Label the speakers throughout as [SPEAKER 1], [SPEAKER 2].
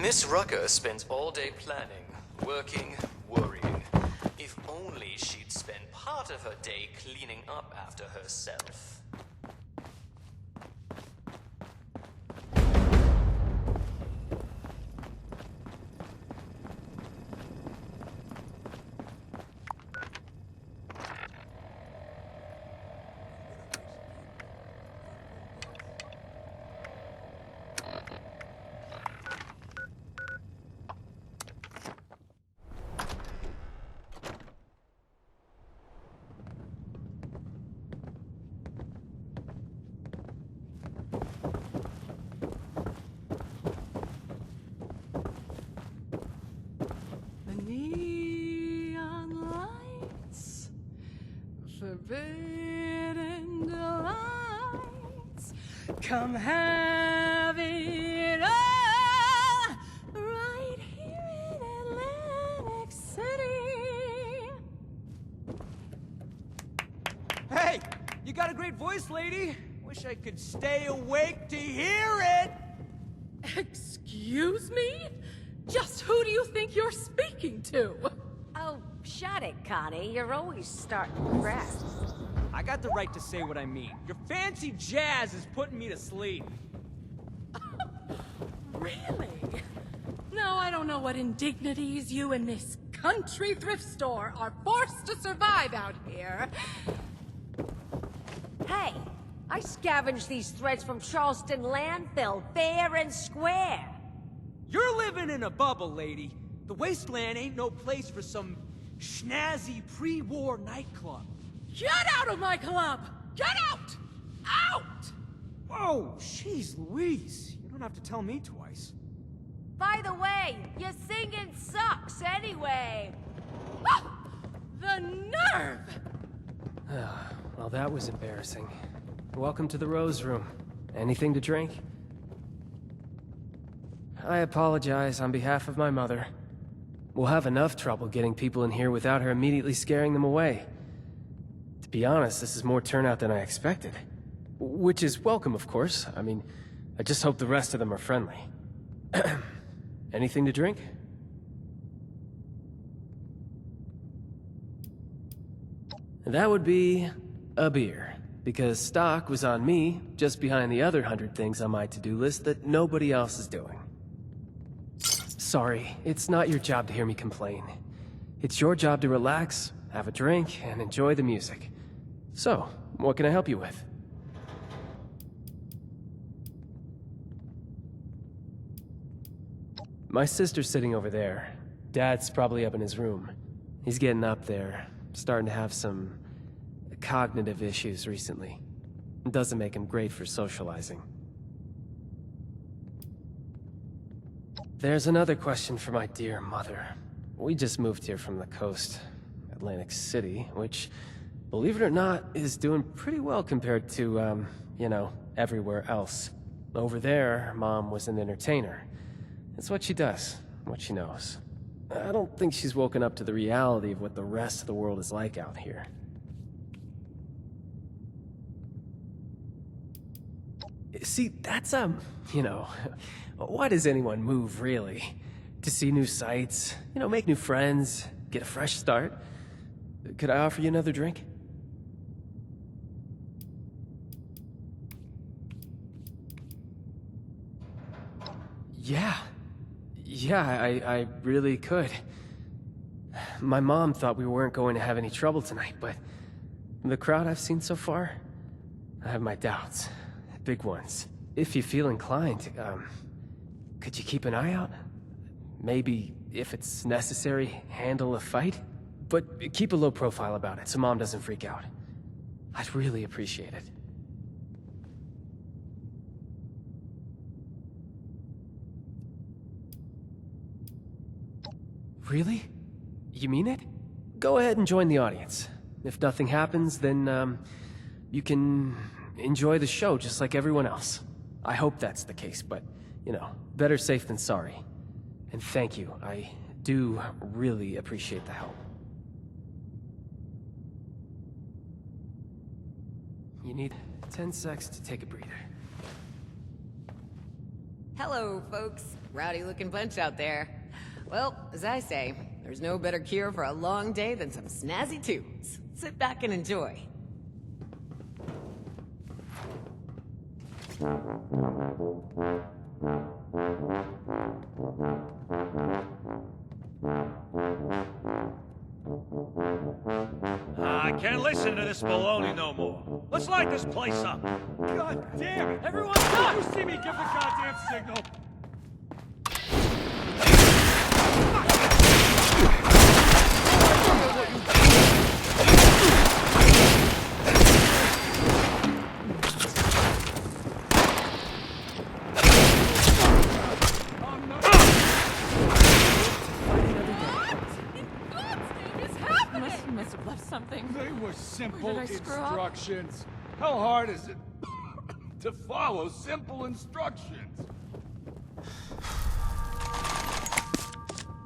[SPEAKER 1] Miss Rucker spends all day planning, working, worrying. If only she'd spend part of her day cleaning up after herself.
[SPEAKER 2] Forbidden delights, come have it all, right here in Atlantic City.
[SPEAKER 3] Hey, you got a great voice, lady. Wish I could stay awake to hear it.
[SPEAKER 2] Excuse me? Just who do you think you're speaking to?
[SPEAKER 4] Oh, shut it, Connie. You're always starting crap.
[SPEAKER 3] I got the right to say what I mean. Your fancy jazz is putting me to sleep.
[SPEAKER 2] Really? No, I don't know what indignities you and this country thrift store are forced to survive out here.
[SPEAKER 4] Hey, I scavenged these threads from Charleston landfill, fair and square.
[SPEAKER 3] You're living in a bubble, lady. The wasteland ain't no place for some schnazzy pre-war nightclub.
[SPEAKER 2] Get out of my club! Get out! Out!
[SPEAKER 3] Whoa, jeez Louise. You don't have to tell me twice.
[SPEAKER 4] By the way, your singing sucks anyway.
[SPEAKER 2] Ah! The nerve!
[SPEAKER 5] Well, that was embarrassing. Welcome to the Rose Room. Anything to drink? I apologize on behalf of my mother. We'll have enough trouble getting people in here without her immediately scaring them away. To be honest, this is more turnout than I expected. Which is welcome, of course. I mean, I just hope the rest of them are friendly. Anything to drink? That would be a beer, because stock was on me, just behind the other 100 things on my to-do list that nobody else is doing. Sorry, it's not your job to hear me complain. It's your job to relax, have a drink, and enjoy the music. So, what can I help you with? My sister's sitting over there. Dad's probably up in his room. He's getting up there, starting to have some cognitive issues recently. It doesn't make him great for socializing. There's another question for my dear mother. We just moved here from the coast, Atlantic City, which, believe it or not, is doing pretty well compared to, you know, everywhere else. Over there, Mom was an entertainer. It's what she does, what she knows. I don't think she's woken up to the reality of what the rest of the world is like out here. See, that's, you know, why does anyone move, really? To see new sights, you know, make new friends, get a fresh start. Could I offer you another drink? Yeah, I really could. My mom thought we weren't going to have any trouble tonight, but the crowd I've seen so far, I have my doubts. Big ones. If you feel inclined, could you keep an eye out? Maybe, if it's necessary, handle a fight? But keep a low profile about it so Mom doesn't freak out. I'd really appreciate it. Really? You mean it? Go ahead and join the audience. If nothing happens, then, you can enjoy the show just like everyone else. I hope that's the case, but, you know, better safe than sorry. And thank you. I do really appreciate the help. You need 10 secs to take a breather.
[SPEAKER 6] Hello, folks. Rowdy-looking bunch out there. Well, as I say, there's no better cure for a long day than some snazzy tunes. Sit back and enjoy.
[SPEAKER 7] I can't listen to this baloney no more. Let's light this place up.
[SPEAKER 3] God damn it! Everyone stop! You see me give the goddamn signal!
[SPEAKER 2] Must have left something.
[SPEAKER 8] They were simple
[SPEAKER 2] Where did I screw up?
[SPEAKER 8] instructions. How hard is it to follow simple instructions?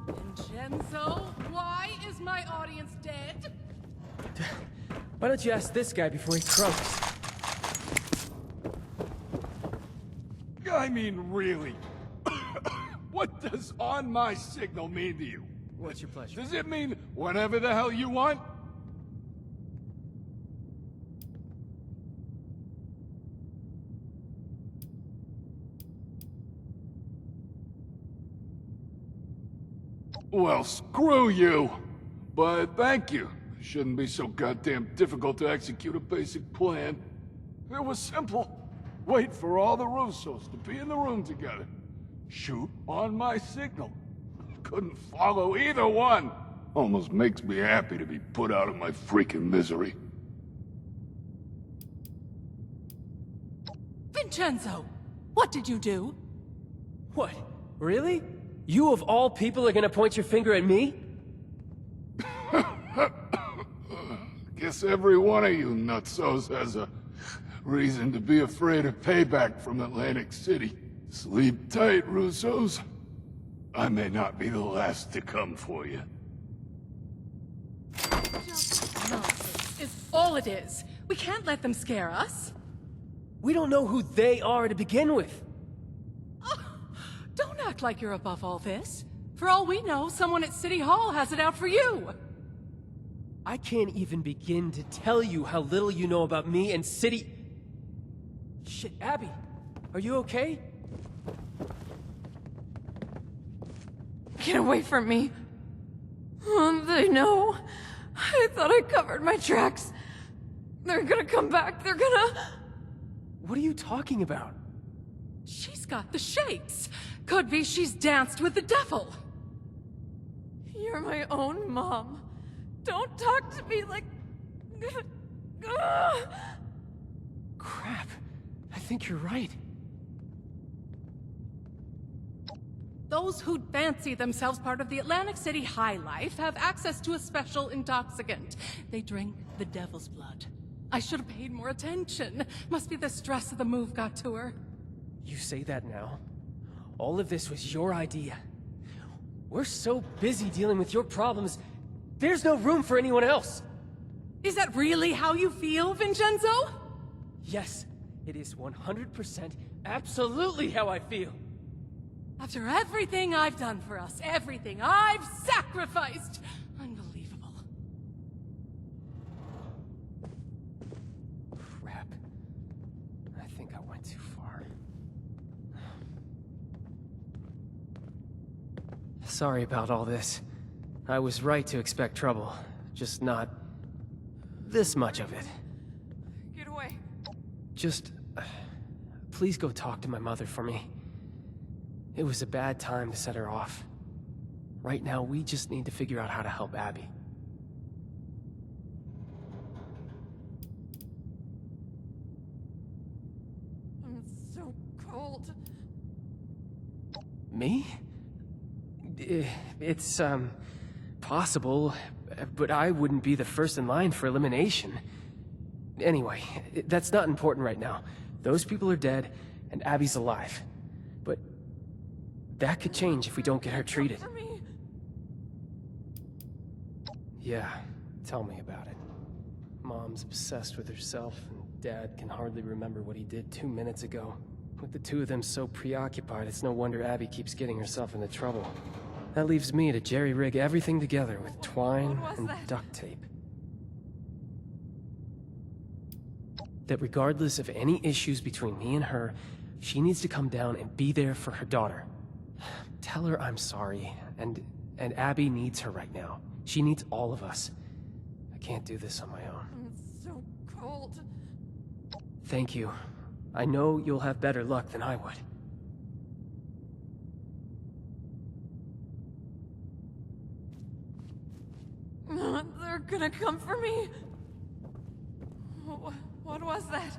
[SPEAKER 2] Vincenzo, why is my audience dead?
[SPEAKER 5] Why don't you ask this guy before he croaks?
[SPEAKER 8] I mean, really. What does on my signal mean to you?
[SPEAKER 5] What's your pleasure?
[SPEAKER 8] Does it mean whatever the hell you want? Well, screw you. But thank you. Shouldn't be so goddamn difficult to execute a basic plan. It was simple. Wait for all the Russos to be in the room together. Shoot on my signal. Couldn't follow either one. Almost makes me happy to be put out of my freaking misery.
[SPEAKER 2] Vincenzo, what did you do?
[SPEAKER 5] What? Really? You of all people are gonna point your finger at me?
[SPEAKER 8] Guess every one of you nutsos has a reason to be afraid of payback from Atlantic City. Sleep tight, Russos. I may not be the last to come for you.
[SPEAKER 2] Nonsense is all it is. We can't let them scare us.
[SPEAKER 5] We don't know who they are to begin with.
[SPEAKER 2] Oh, don't act like you're above all this. For all we know, someone at City Hall has it out for you.
[SPEAKER 5] I can't even begin to tell you how little you know about me and City... Shit, Abby, are you okay?
[SPEAKER 2] Get away from me. They know. I thought I covered my tracks. They're gonna come back. They're gonna...
[SPEAKER 5] What are you talking about?
[SPEAKER 2] She's got the shakes. Could be she's danced with the devil. You're my own mom. Don't talk to me like...
[SPEAKER 5] Crap. I think you're right.
[SPEAKER 2] Those who fancy themselves part of the Atlantic City high life have access to a special intoxicant. They drink the devil's blood. I should have paid more attention. Must be the stress of the move got to her.
[SPEAKER 5] You say that now. All of this was your idea. We're so busy dealing with your problems, there's no room for anyone else.
[SPEAKER 2] Is that really how you feel, Vincenzo?
[SPEAKER 5] Yes, it is 100% absolutely how I feel.
[SPEAKER 2] After everything I've done for us, everything I've sacrificed. Unbelievable.
[SPEAKER 5] Crap. I think I went too far. Sorry about all this. I was right to expect trouble, just not this much of it.
[SPEAKER 2] Get away.
[SPEAKER 5] Just, please go talk to my mother for me. It was a bad time to set her off. Right now, we just need to figure out how to help Abby.
[SPEAKER 2] I'm so cold.
[SPEAKER 5] Me? It's, possible, but I wouldn't be the first in line for elimination. Anyway, that's not important right now. Those people are dead, and Abby's alive. But that could change if we don't get her treated.
[SPEAKER 2] For me.
[SPEAKER 5] Yeah, tell me about it. Mom's obsessed with herself, and Dad can hardly remember what he did 2 minutes ago. With the two of them so preoccupied, it's no wonder Abby keeps getting herself into trouble. That leaves me to jerry-rig everything together with twine and duct tape. That regardless of any issues between me and her, she needs to come down and be there for her daughter. Tell her I'm sorry, and Abby needs her right now. She needs all of us. I can't do this on my own.
[SPEAKER 2] It's so cold.
[SPEAKER 5] Thank you. I know you'll have better luck than I would.
[SPEAKER 2] They're gonna come for me. What was that?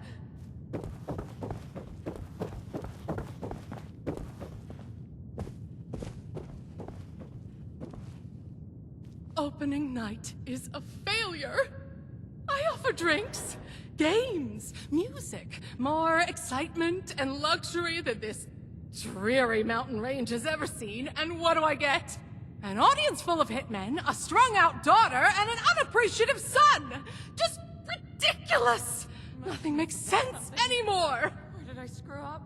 [SPEAKER 2] Opening night is a failure. I offer drinks, games, music, more excitement and luxury than this dreary mountain range has ever seen, and what do I get? An audience full of hitmen, a strung-out daughter, and an unappreciative son! Just ridiculous! Nothing makes sense anymore! Where did I screw up?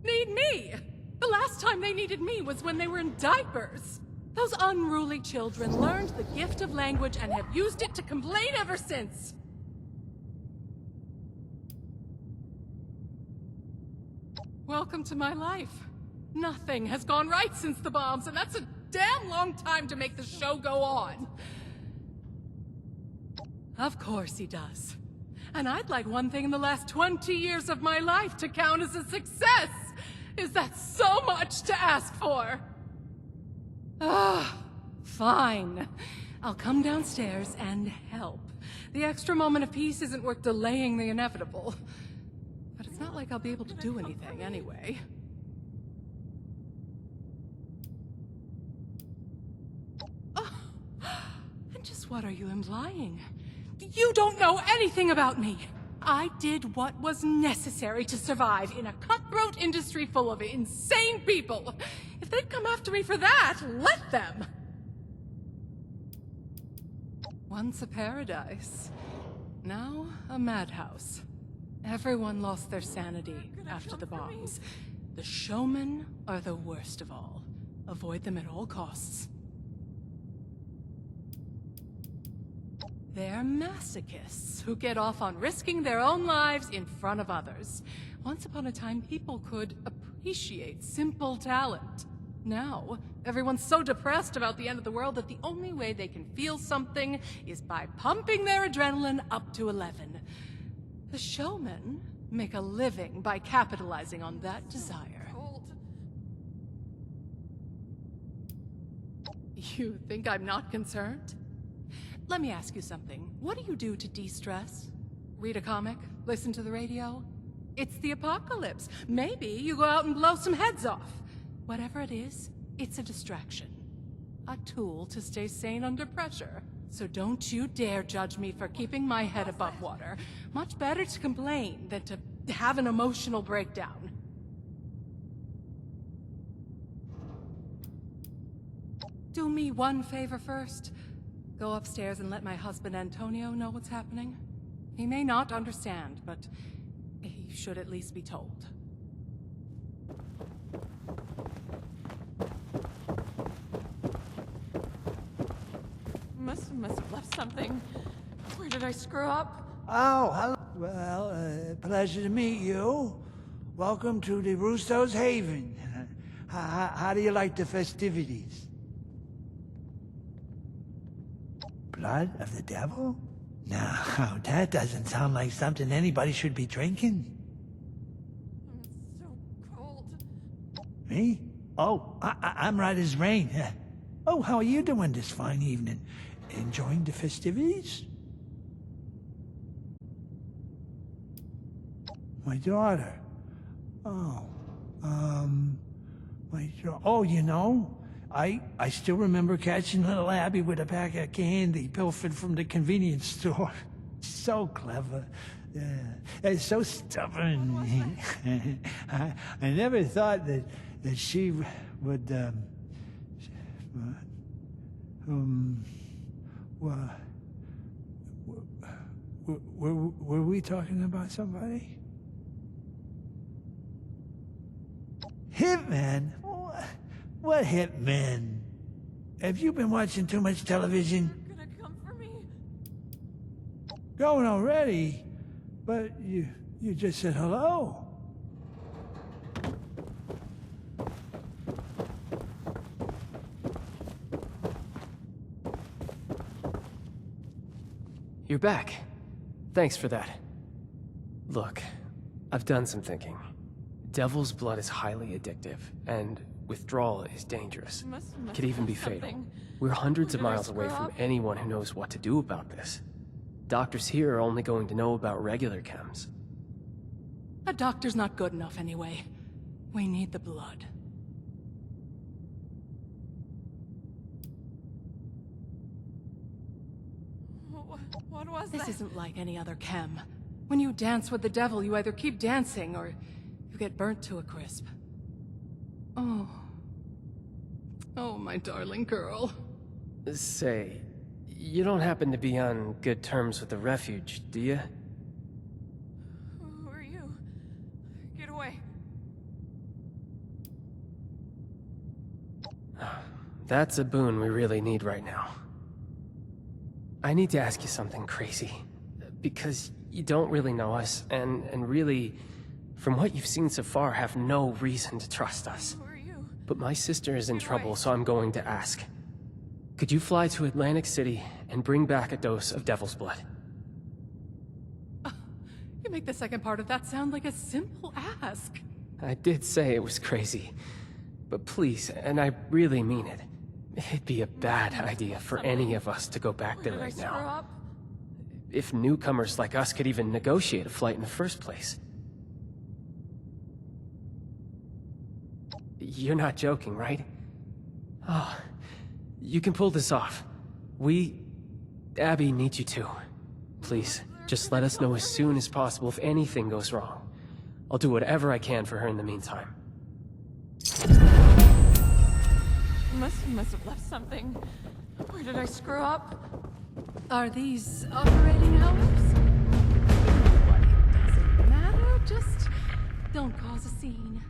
[SPEAKER 2] Need me! The last time they needed me was when they were in diapers. Those unruly children learned the gift of language and have used it to complain ever since. Welcome to my life. Nothing has gone right since the bombs, and that's a damn long time to make the show go on. Of course he does. And I'd like one thing in the last 20 years of my life to count as a success. Is that so much to ask for? Fine. I'll come downstairs and help. The extra moment of peace isn't worth delaying the inevitable. But it's not like I'll be able to do anything anyway. And just what are you implying? You don't know anything about me! I did what was necessary to survive in a cutthroat industry full of insane people. If they'd come after me for that, let them! Once a paradise, now a madhouse. Everyone lost their sanity after the bombs. The showmen are the worst of all. Avoid them at all costs. They're masochists who get off on risking their own lives in front of others. Once upon a time, people could appreciate simple talent. Now, everyone's so depressed about the end of the world that the only way they can feel something is by pumping their adrenaline up to 11. The showmen make a living by capitalizing on that desire. You think I'm not concerned? Let me ask you something. What do you do to de-stress? Read a comic? Listen to the radio? It's the apocalypse. Maybe you go out and blow some heads off. Whatever it is, it's a distraction. A tool to stay sane under pressure. So don't you dare judge me for keeping my head above water. Much better to complain than to have an emotional breakdown. Do me one favor first. Go upstairs and let my husband Antonio know what's happening. He may not understand, but he should at least be told. Must have left something. Where did I screw up?
[SPEAKER 9] Oh, hello. Well, pleasure to meet you. Welcome to the Russo's Haven. How do you like the festivities? Blood of the devil? No, that doesn't sound like something anybody should be drinking.
[SPEAKER 2] It's so cold.
[SPEAKER 9] Me? Oh, I'm right as rain. Oh, how are you doing this fine evening? Enjoying the festivities? My daughter. Oh, oh, you know, I still remember catching little Abby with a pack of candy pilfered from the convenience store. So clever. Yeah, so stubborn. I never thought that she would, Were we talking about somebody? Hitman? What hitman? Have you been watching too much television?
[SPEAKER 2] You're gonna come for me.
[SPEAKER 9] Going already? But you just said hello.
[SPEAKER 5] You're back. Thanks for that. Look, I've done some thinking. Devil's blood is highly addictive, and withdrawal is dangerous. Could even be fatal. We're hundreds of miles away from anyone who knows what to do about this. Doctors here are only going to know about regular chems.
[SPEAKER 2] A doctor's not good enough anyway. We need the blood. What was that? This isn't like any other chem. When you dance with the devil, you either keep dancing or you get burnt to a crisp. Oh. Oh, my darling girl.
[SPEAKER 5] Say, you don't happen to be on good terms with the refuge, do you?
[SPEAKER 2] Who are you? Get away.
[SPEAKER 5] That's a boon we really need right now. I need to ask you something crazy. Because you don't really know us, and really, from what you've seen so far, have no reason to trust us.
[SPEAKER 2] Who are you?
[SPEAKER 5] But my sister is in trouble, so I'm going to ask. Could you fly to Atlantic City and bring back a dose of Devil's Blood?
[SPEAKER 2] You make the second part of that sound like a simple ask.
[SPEAKER 5] I did say it was crazy. But please, and I really mean it, it'd be a bad idea for any of us to go back there right now. If newcomers like us could even negotiate a flight in the first place. You're not joking, right? Oh, you can pull this off. Abby needs you too. Please, just let us know as soon as possible if anything goes wrong. I'll do whatever I can for her in the meantime.
[SPEAKER 2] Must have left something. Where did I screw up? Are these operating hours? What? Doesn't matter. Just don't cause a scene.